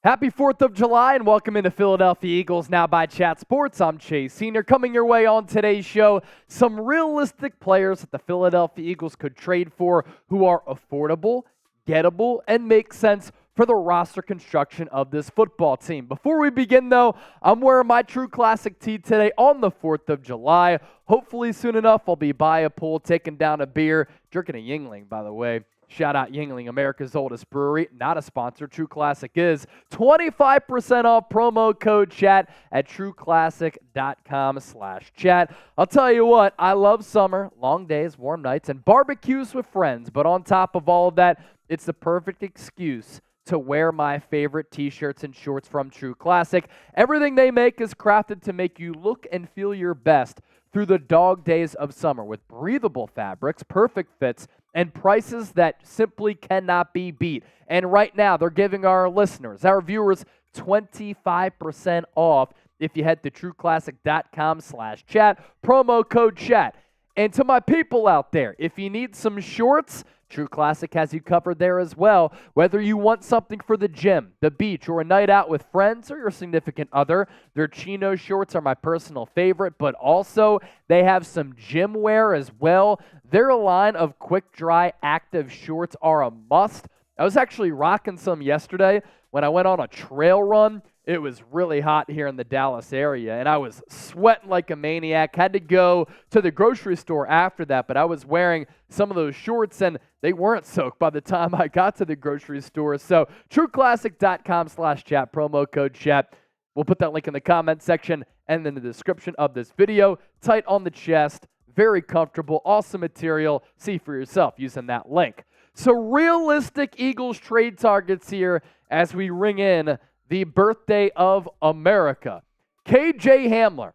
Happy 4th of July and welcome into Philadelphia Eagles Now by Chat Sports. I'm Chase Senior. Coming your way on today's show, some realistic players that the Philadelphia Eagles could trade for who are affordable, gettable, and make sense for the roster construction of this football team. Before we begin, though, I'm wearing my True Classic tee today on the 4th of July. Hopefully soon enough, I'll be by a pool, taking down a beer, drinking a Yingling, by the way. Shout out Yingling, America's oldest brewery. Not a sponsor. True Classic is. 25% off promo code chat at trueclassic.com/chat. I'll tell you what, I love summer, long days, warm nights, and barbecues with friends. But on top of all of that, it's the perfect excuse to wear my favorite t-shirts and shorts from True Classic. Everything they make is crafted to make you look and feel your best through the dog days of summer with breathable fabrics, perfect fits, and prices that simply cannot be beat. And right now, they're giving our listeners, our viewers, 25% off if you head to trueclassic.com/chat, promo code chat. And to my people out there, if you need some shorts, True Classic has you covered there as well. Whether you want something for the gym, the beach, or a night out with friends or your significant other, their chino shorts are my personal favorite, but also they have some gym wear as well. Their line of quick dry active shorts are a must. I was actually rocking some yesterday when I went on a trail run. It was really hot here in the Dallas area, and I was sweating like a maniac. Had to go to the grocery store after that, but I was wearing some of those shorts, and they weren't soaked by the time I got to the grocery store. So trueclassic.com/chat, promo code chat. We'll put that link in the comment section and in the description of this video. Tight on the chest, very comfortable, awesome material. See for yourself using that link. So realistic Eagles trade targets here as we ring in the birthday of America. KJ Hamler.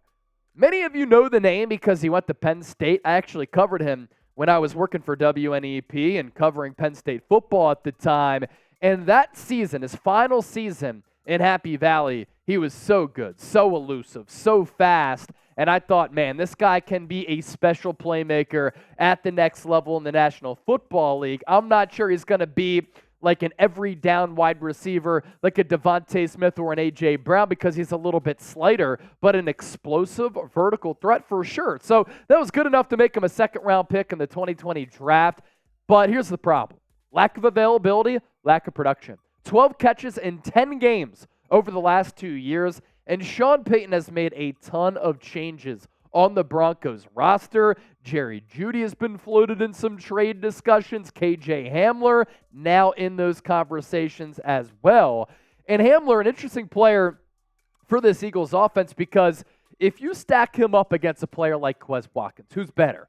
Many of you know the name because he went to Penn State. I actually covered him when I was working for WNEP and covering Penn State football at the time. And that season, his final season in Happy Valley, he was so good, so elusive, so fast. And I thought, man, this guy can be a special playmaker at the next level in the National Football League. I'm not sure he's going to be like an every down wide receiver, like a Devontae Smith or an A.J. Brown, because he's a little bit slighter, but an explosive vertical threat for sure. So that was good enough to make him a second-round pick in the 2020 draft. But here's the problem. Lack of availability, lack of production. 12 catches in 10 games over the last 2 years, and Sean Payton has made a ton of changes on the Broncos roster. Jerry Jeudy has been floated in some trade discussions. KJ Hamler now in those conversations as well. And Hamler, an interesting player for this Eagles offense, because if you stack him up against a player like Quez Watkins, who's better,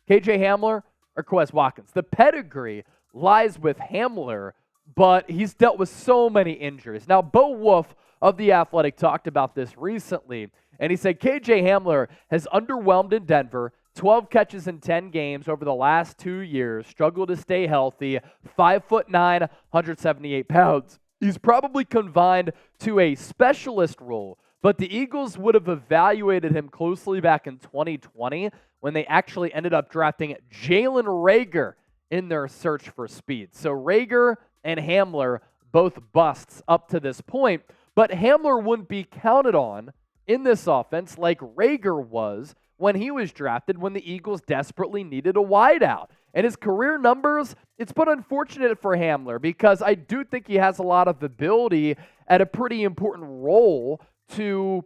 KJ Hamler or Quez Watkins? The pedigree lies with Hamler, but he's dealt with so many injuries. Now, Bo Wolf of The Athletic talked about this recently, and he said KJ Hamler has underwhelmed in Denver, 12 catches in 10 games over the last 2 years, struggled to stay healthy, 5'9", 178 pounds. He's probably confined to a specialist role, but the Eagles would have evaluated him closely back in 2020 when they actually ended up drafting Jalen Reagor in their search for speed. So Reagor and Hamler, both busts up to this point, but Hamler wouldn't be counted on in this offense like Reagor was when he was drafted, when the Eagles desperately needed a wideout. And his career numbers, it's been unfortunate for Hamler because I do think he has a lot of ability at a pretty important role to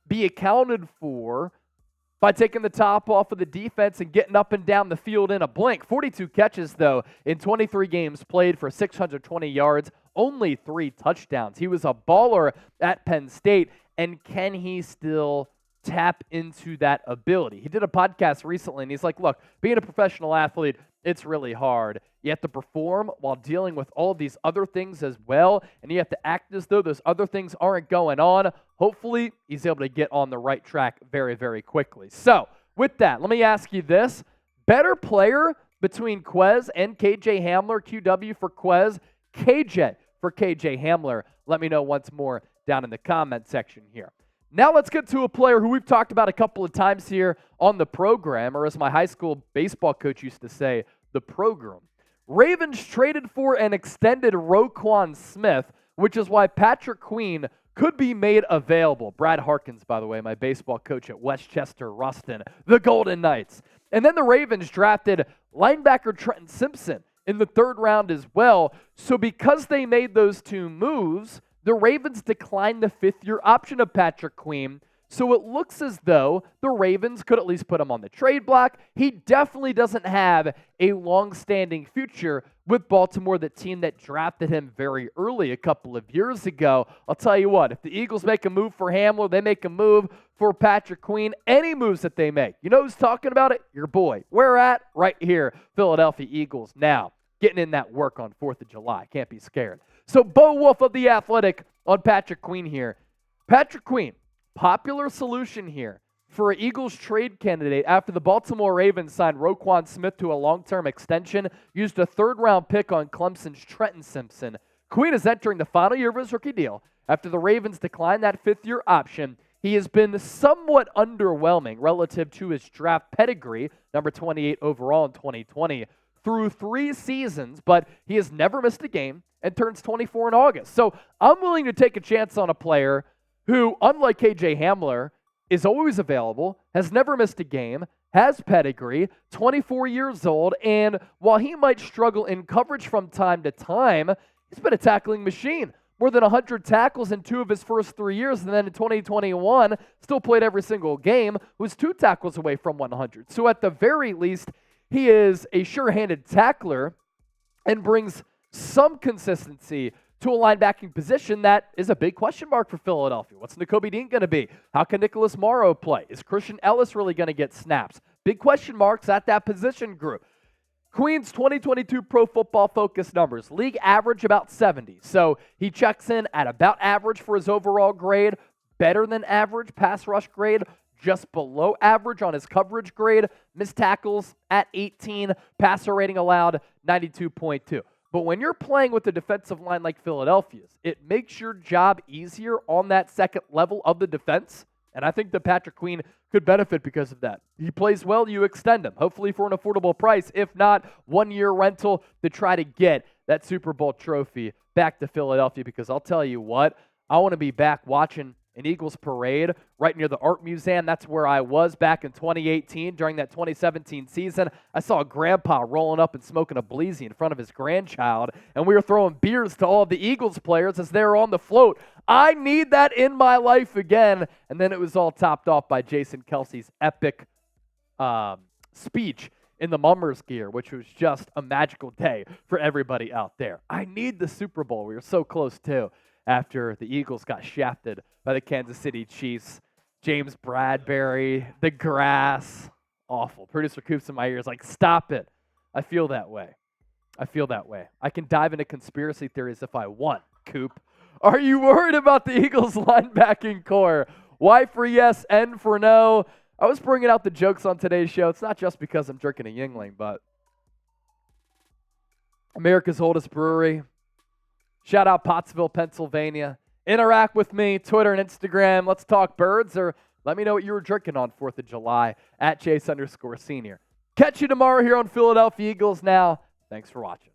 be accounted for by taking the top off of the defense and getting up and down the field in a blink. 42 catches, though, in 23 games played for 620 yards, only 3 touchdowns. He was a baller at Penn State, and can he still tap into that ability? He did a podcast recently, and he's like, look, being a professional athlete, it's really hard. You have to perform while dealing with all of these other things as well, and you have to act as though those other things aren't going on. Hopefully, he's able to get on the right track very, very quickly. So, with that, let me ask you this. Better player between Quez and KJ Hamler, QW for Quez, KJ for KJ Hamler. Let me know once more down in the comment section here. Now let's get to a player who we've talked about a couple of times here on the program, or as my high school baseball coach used to say, the program. Ravens traded for and extended Roquan Smith which is why Patrick Queen could be made available. Brad Harkins, by the way, my baseball coach at Westchester Ruston, the Golden Knights. And then the Ravens drafted linebacker Trenton Simpson in the 3rd round as well. So because they made those 2 moves, the Ravens declined the 5th-year option of Patrick Queen. So it looks as though the Ravens could at least put him on the trade block. He definitely doesn't have a long-standing future with Baltimore, the team that drafted him very early a couple of years ago. I'll tell you what, if the Eagles make a move for Hamler, they make a move for Patrick Queen, any moves that they make, you know who's talking about it? Your boy. Where at? Right here, Philadelphia Eagles. Now, getting in that work on 4th of July. Can't be scared. So Bo Wolf of The Athletic on Patrick Queen here. Patrick Queen, popular solution here for an Eagles trade candidate after the Baltimore Ravens signed Roquan Smith to a long-term extension, used a 3rd-round pick on Clemson's Trenton Simpson. Queen is entering the final year of his rookie deal. After the Ravens declined that 5th-year option, he has been somewhat underwhelming relative to his draft pedigree, number 28 overall in 2020, through 3 seasons, but he has never missed a game and turns 24 in August. So I'm willing to take a chance on a player who, unlike KJ Hamler, is always available, has never missed a game, has pedigree, 24 years old, and while he might struggle in coverage from time to time, he's been a tackling machine. More than 100 tackles in 2 of his first 3 years, and then in 2021, still played every single game, was 2 tackles away from 100. So at the very least, he is a sure-handed tackler and brings some consistency to a linebacking position that is a big question mark for Philadelphia. What's Nakobe Dean going to be? How can Nicholas Morrow play? Is Christian Ellis really going to get snaps? Big question marks at that position group. Queen's 2022 Pro Football Focus numbers. League average about 70. So he checks in at about average for his overall grade. Better than average pass rush grade. Just below average on his coverage grade. Missed tackles at 18. Passer rating allowed 92.2. But when you're playing with a defensive line like Philadelphia's, it makes your job easier on that second level of the defense. And I think that Patrick Queen could benefit because of that. He plays well, you extend him, hopefully for an affordable price. If not, 1-year rental to try to get that Super Bowl trophy back to Philadelphia. Because I'll tell you what, I want to be back watching an Eagles parade right near the Art Museum. That's where I was back in 2018 during that 2017 season. I saw a grandpa rolling up and smoking a bleezy in front of his grandchild, and we were throwing beers to all of the Eagles players as they were on the float. I need that in my life again. And then it was all topped off by Jason Kelsey's epic speech in the Mummers gear, which was just a magical day for everybody out there. I need the Super Bowl. We were so close too after the Eagles got shafted by the Kansas City Chiefs. James Bradbury, the grass, awful. Producer Coops in my ears like, stop it. I feel that way. I can dive into conspiracy theories if I want, Coop. Are you worried about the Eagles linebacking core? Y for yes, N for no. I was bringing out the jokes on today's show. It's not just because I'm drinking a Yingling, but America's oldest brewery. Shout out Pottsville, Pennsylvania. Interact with me, Twitter and Instagram. Let's talk birds, or let me know what you were drinking on 4th of July at Chase_Senior. Catch you tomorrow here on Philadelphia Eagles Now. Thanks for watching.